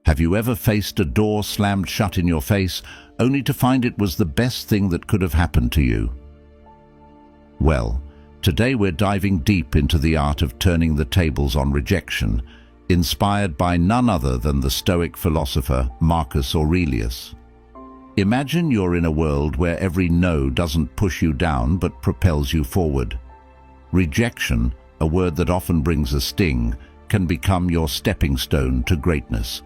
Have you ever faced a door slammed shut in your face, only to find it was the best thing that could have happened to you? Well, today we're diving deep into the art of turning the tables on rejection, inspired by none other than the Stoic philosopher Marcus Aurelius. Imagine you're in a world where every no doesn't push you down but propels you forward. Rejection, a word that often brings a sting, can become your stepping stone to greatness.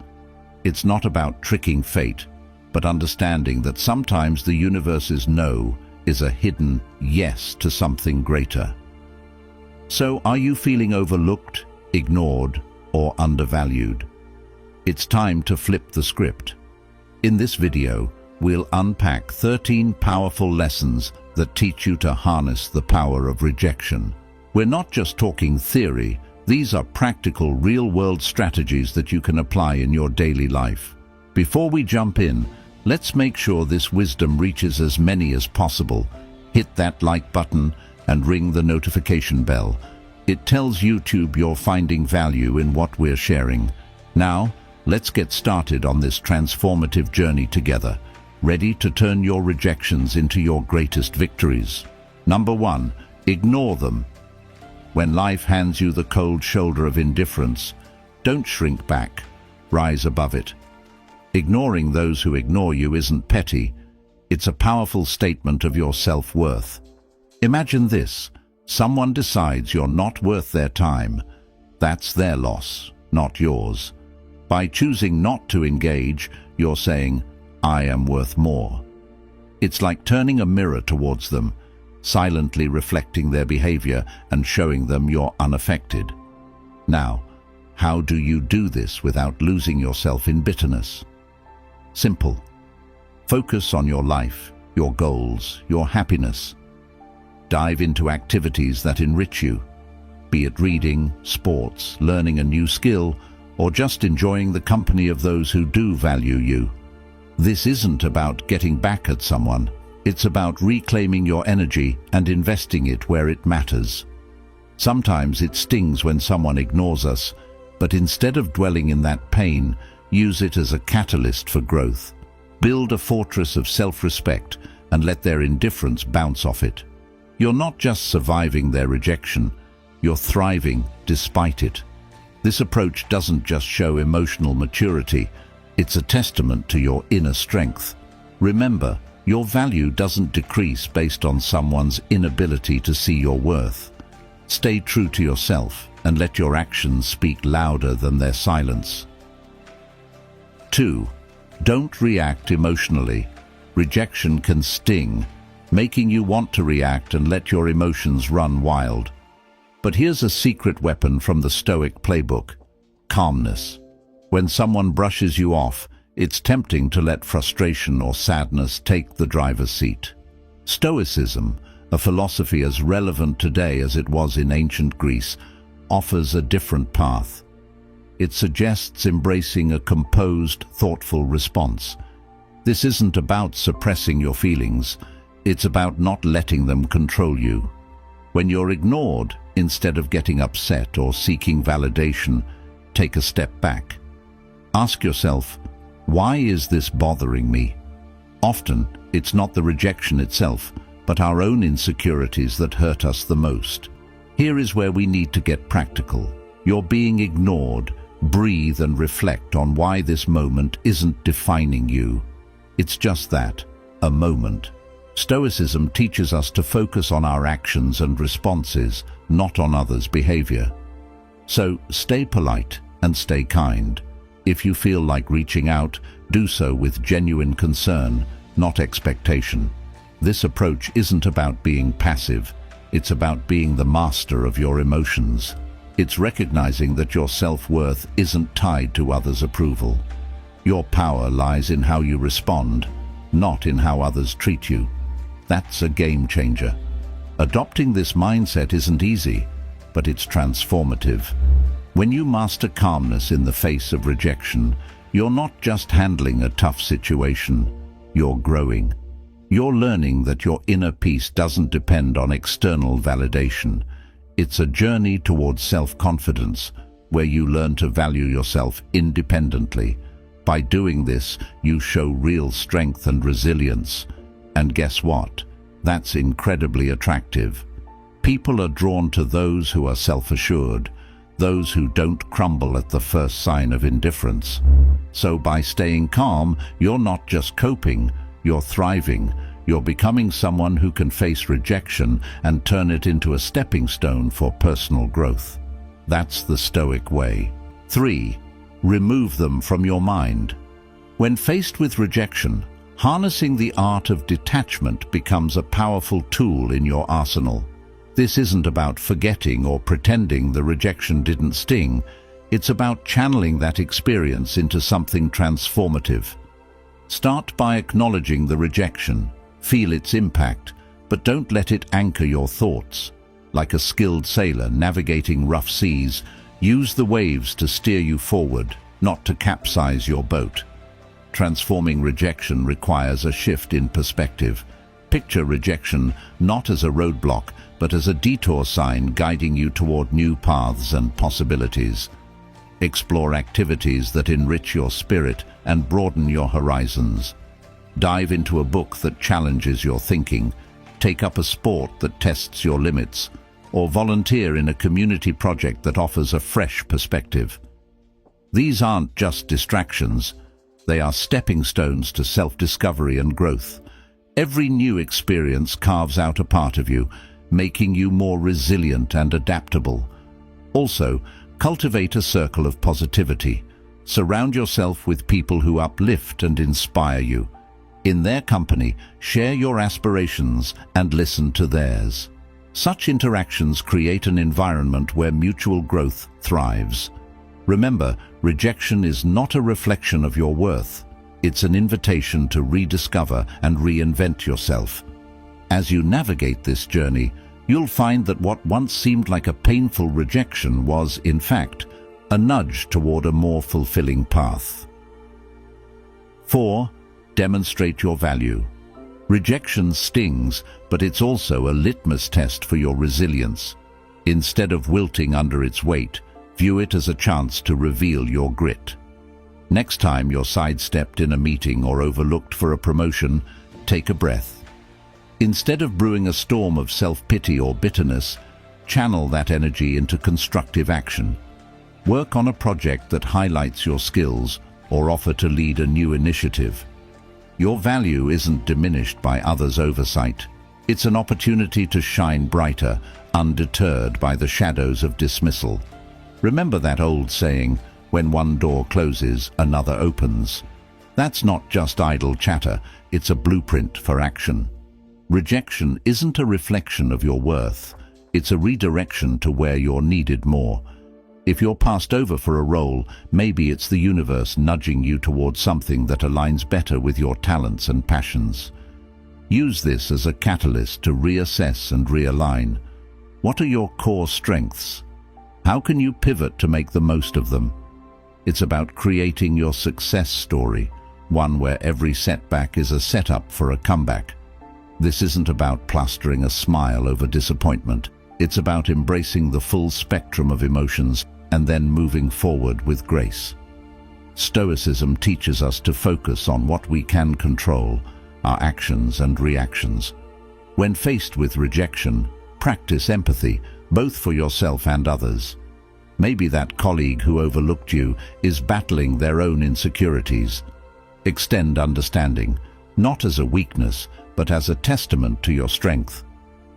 It's not about tricking fate, but understanding that sometimes the universe's no is a hidden yes to something greater. So, are you feeling overlooked, ignored, or undervalued? It's time to flip the script. In this video, we'll unpack 13 powerful lessons that teach you to harness the power of rejection. We're not just talking theory, these are practical, real-world strategies that you can apply in your daily life. Before we jump in, let's make sure this wisdom reaches as many as possible. Hit that like button and ring the notification bell. It tells YouTube you're finding value in what we're sharing. Now, let's get started on this transformative journey together, ready to turn your rejections into your greatest victories. Number 1, ignore them. When life hands you the cold shoulder of indifference, don't shrink back, rise above it. Ignoring those who ignore you isn't petty, it's a powerful statement of your self-worth. Imagine this, someone decides you're not worth their time. That's their loss, not yours. By choosing not to engage, you're saying, I am worth more. It's like turning a mirror towards them, silently reflecting their behavior and showing them you're unaffected. Now, how do you do this without losing yourself in bitterness? Simple. Focus on your life, your goals, your happiness. Dive into activities that enrich you, be it reading, sports, learning a new skill, or just enjoying the company of those who do value you. This isn't about getting back at someone. It's about reclaiming your energy and investing it where it matters. Sometimes it stings when someone ignores us, but instead of dwelling in that pain, use it as a catalyst for growth. Build a fortress of self-respect and let their indifference bounce off it. You're not just surviving their rejection, you're thriving despite it. This approach doesn't just show emotional maturity, it's a testament to your inner strength. Remember, your value doesn't decrease based on someone's inability to see your worth. Stay true to yourself and let your actions speak louder than their silence. 2. Don't react emotionally. Rejection can sting, making you want to react and let your emotions run wild. But here's a secret weapon from the Stoic playbook: calmness. When someone brushes you off, it's tempting to let frustration or sadness take the driver's seat. Stoicism, a philosophy as relevant today as it was in ancient Greece, offers a different path. It suggests embracing a composed, thoughtful response. This isn't about suppressing your feelings, it's about not letting them control you. When you're ignored, instead of getting upset or seeking validation, take a step back. Ask yourself, why is this bothering me? Often, it's not the rejection itself, but our own insecurities that hurt us the most. Here is where we need to get practical. You're being ignored. Breathe and reflect on why this moment isn't defining you. It's just that, a moment. Stoicism teaches us to focus on our actions and responses, not on others' behavior. So, stay polite and stay kind. If you feel like reaching out, do so with genuine concern, not expectation. This approach isn't about being passive, it's about being the master of your emotions. It's recognizing that your self-worth isn't tied to others' approval. Your power lies in how you respond, not in how others treat you. That's a game changer. Adopting this mindset isn't easy, but it's transformative. When you master calmness in the face of rejection, you're not just handling a tough situation, you're growing. You're learning that your inner peace doesn't depend on external validation. It's a journey towards self-confidence, where you learn to value yourself independently, By doing this, you show real strength and resilience. And guess what? That's incredibly attractive. People are drawn to those who are self-assured, those who don't crumble at the first sign of indifference. So by staying calm, you're not just coping, you're thriving. You're becoming someone who can face rejection and turn it into a stepping stone for personal growth. That's the Stoic way. 3. Remove them from your mind. When faced with rejection, harnessing the art of detachment becomes a powerful tool in your arsenal. This isn't about forgetting or pretending the rejection didn't sting. It's about channeling that experience into something transformative. Start by acknowledging the rejection. Feel its impact, but don't let it anchor your thoughts. Like a skilled sailor navigating rough seas, use the waves to steer you forward, not to capsize your boat. Transforming rejection requires a shift in perspective. Picture rejection not as a roadblock, but as a detour sign guiding you toward new paths and possibilities. Explore activities that enrich your spirit and broaden your horizons. Dive into a book that challenges your thinking, take up a sport that tests your limits, or volunteer in a community project that offers a fresh perspective. These aren't just distractions, they are stepping stones to self-discovery and growth. Every new experience carves out a part of you, making you more resilient and adaptable. Also, cultivate a circle of positivity. Surround yourself with people who uplift and inspire you. In their company, share your aspirations and listen to theirs. Such interactions create an environment where mutual growth thrives. Remember, rejection is not a reflection of your worth. It's an invitation to rediscover and reinvent yourself. As you navigate this journey, you'll find that what once seemed like a painful rejection was, in fact, a nudge toward a more fulfilling path. 4. Demonstrate your value. Rejection stings, but it's also a litmus test for your resilience. Instead of wilting under its weight, view it as a chance to reveal your grit. Next time you're sidestepped in a meeting or overlooked for a promotion, take a breath. Instead of brewing a storm of self-pity or bitterness, channel that energy into constructive action. Work on a project that highlights your skills or offer to lead a new initiative. Your value isn't diminished by others' oversight. It's an opportunity to shine brighter, undeterred by the shadows of dismissal. Remember that old saying, when one door closes, another opens. That's not just idle chatter, it's a blueprint for action. Rejection isn't a reflection of your worth, it's a redirection to where you're needed more. If you're passed over for a role, maybe it's the universe nudging you towards something that aligns better with your talents and passions. Use this as a catalyst to reassess and realign. What are your core strengths? How can you pivot to make the most of them? It's about creating your success story, one where every setback is a setup for a comeback. This isn't about plastering a smile over disappointment. It's about embracing the full spectrum of emotions and then moving forward with grace. Stoicism teaches us to focus on what we can control, our actions and reactions. When faced with rejection, practice empathy, both for yourself and others. Maybe that colleague who overlooked you is battling their own insecurities. Extend understanding, not as a weakness, but as a testament to your strength.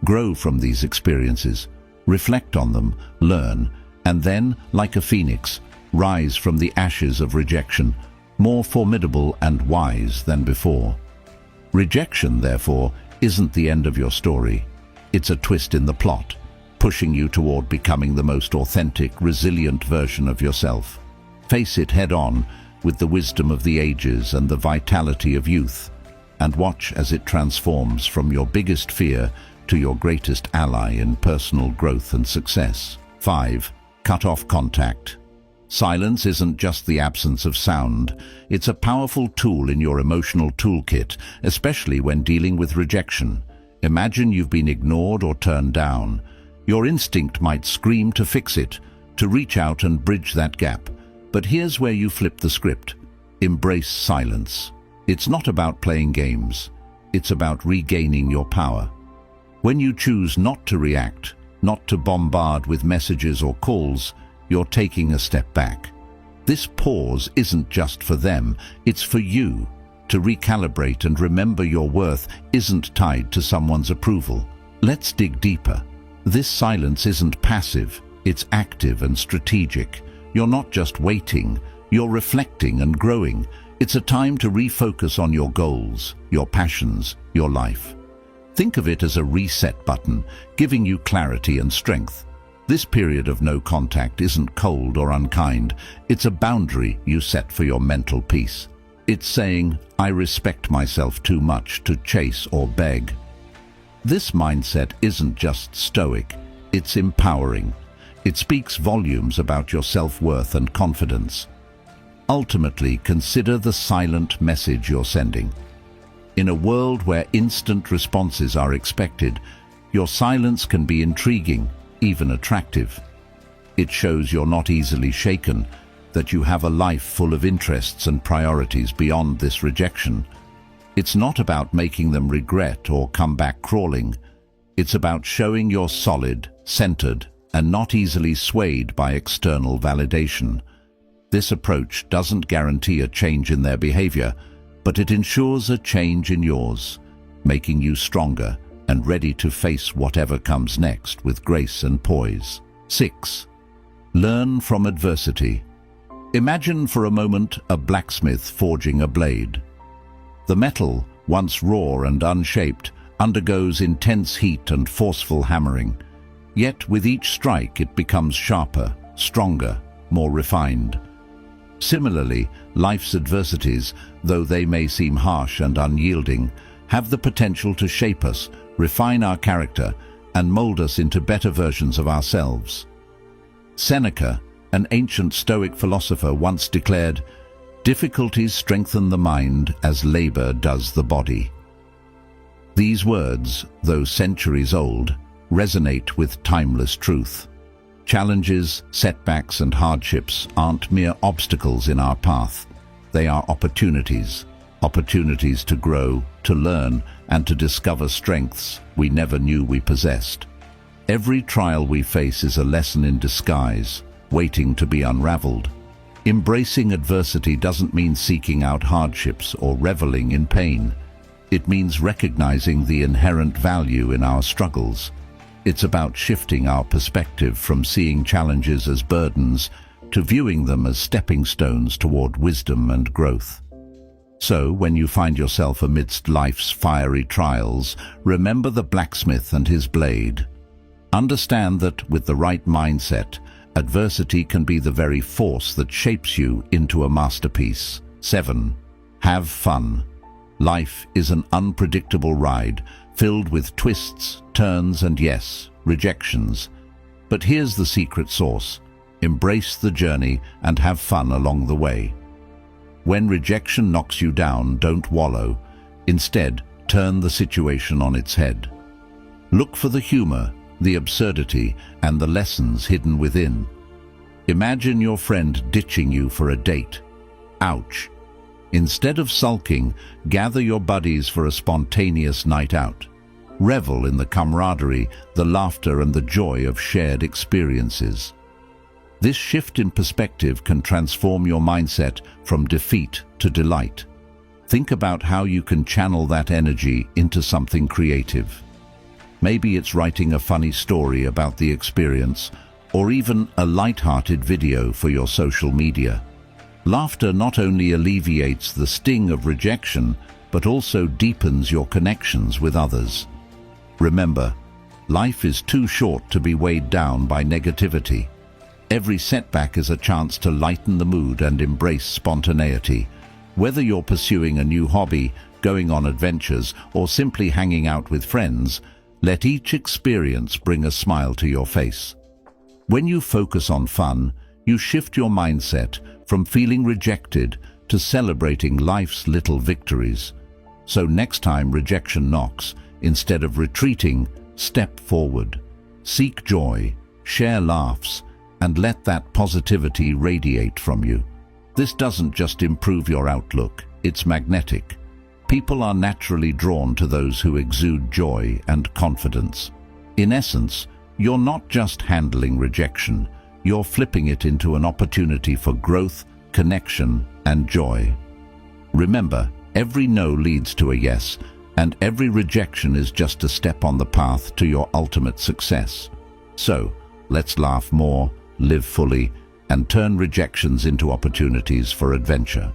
Grow from these experiences, reflect on them, learn, and then, like a phoenix, rise from the ashes of rejection, more formidable and wise than before. Rejection, therefore, isn't the end of your story. It's a twist in the plot, pushing you toward becoming the most authentic, resilient version of yourself. Face it head-on, with the wisdom of the ages and the vitality of youth, and watch as it transforms from your biggest fear to your greatest ally in personal growth and success. 5. Cut off contact. Silence isn't just the absence of sound. It's a powerful tool in your emotional toolkit, especially when dealing with rejection. Imagine you've been ignored or turned down. Your instinct might scream to fix it, to reach out and bridge that gap. But here's where you flip the script. Embrace silence. It's not about playing games. It's about regaining your power. When you choose not to react, not to bombard with messages or calls, you're taking a step back. This pause isn't just for them, it's for you. To recalibrate and remember your worth isn't tied to someone's approval. Let's dig deeper. This silence isn't passive, it's active and strategic. You're not just waiting, you're reflecting and growing. It's a time to refocus on your goals, your passions, your life. Think of it as a reset button, giving you clarity and strength. This period of no contact isn't cold or unkind. It's a boundary you set for your mental peace. It's saying, I respect myself too much to chase or beg. This mindset isn't just stoic, it's empowering. It speaks volumes about your self-worth and confidence. Ultimately, consider the silent message you're sending. In a world where instant responses are expected, your silence can be intriguing, even attractive. It shows you're not easily shaken, that you have a life full of interests and priorities beyond this rejection. It's not about making them regret or come back crawling. It's about showing you're solid, centered, and not easily swayed by external validation. This approach doesn't guarantee a change in their behavior, but it ensures a change in yours, making you stronger and ready to face whatever comes next with grace and poise. 6. Learn from adversity. Imagine for a moment a blacksmith forging a blade. The metal, once raw and unshaped, undergoes intense heat and forceful hammering. Yet with each strike it becomes sharper, stronger, more refined. Similarly, life's adversities, though they may seem harsh and unyielding, have the potential to shape us, refine our character, and mold us into better versions of ourselves. Seneca, an ancient Stoic philosopher, once declared, "Difficulties strengthen the mind as labor does the body." These words, though centuries old, resonate with timeless truth. Challenges, setbacks, and hardships aren't mere obstacles in our path. They are opportunities to grow, to learn, and to discover strengths we never knew we possessed. Every trial we face is a lesson in disguise, waiting to be unraveled. Embracing adversity doesn't mean seeking out hardships or reveling in pain. It means recognizing the inherent value in our struggles. It's about shifting our perspective from seeing challenges as burdens to viewing them as stepping stones toward wisdom and growth. So, when you find yourself amidst life's fiery trials, remember the blacksmith and his blade. Understand that, with the right mindset, adversity can be the very force that shapes you into a masterpiece. 7. Have fun. Life is an unpredictable ride, filled with twists, turns, and yes, rejections. But here's the secret sauce. Embrace the journey and have fun along the way. When rejection knocks you down, don't wallow. Instead, turn the situation on its head. Look for the humor, the absurdity, and the lessons hidden within. Imagine your friend ditching you for a date. Ouch! Instead of sulking, gather your buddies for a spontaneous night out. Revel in the camaraderie, the laughter, and the joy of shared experiences. This shift in perspective can transform your mindset from defeat to delight. Think about how you can channel that energy into something creative. Maybe it's writing a funny story about the experience, or even a light-hearted video for your social media. Laughter not only alleviates the sting of rejection, but also deepens your connections with others. Remember, life is too short to be weighed down by negativity. Every setback is a chance to lighten the mood and embrace spontaneity. Whether you're pursuing a new hobby, going on adventures, or simply hanging out with friends, let each experience bring a smile to your face. When you focus on fun, you shift your mindset from feeling rejected to celebrating life's little victories. So next time rejection knocks, instead of retreating, step forward. Seek joy, share laughs, and let that positivity radiate from you. This doesn't just improve your outlook, it's magnetic. People are naturally drawn to those who exude joy and confidence. In essence, you're not just handling rejection, you're flipping it into an opportunity for growth, connection, and joy. Remember, every no leads to a yes, and every rejection is just a step on the path to your ultimate success. So, let's laugh more, live fully, and turn rejections into opportunities for adventure.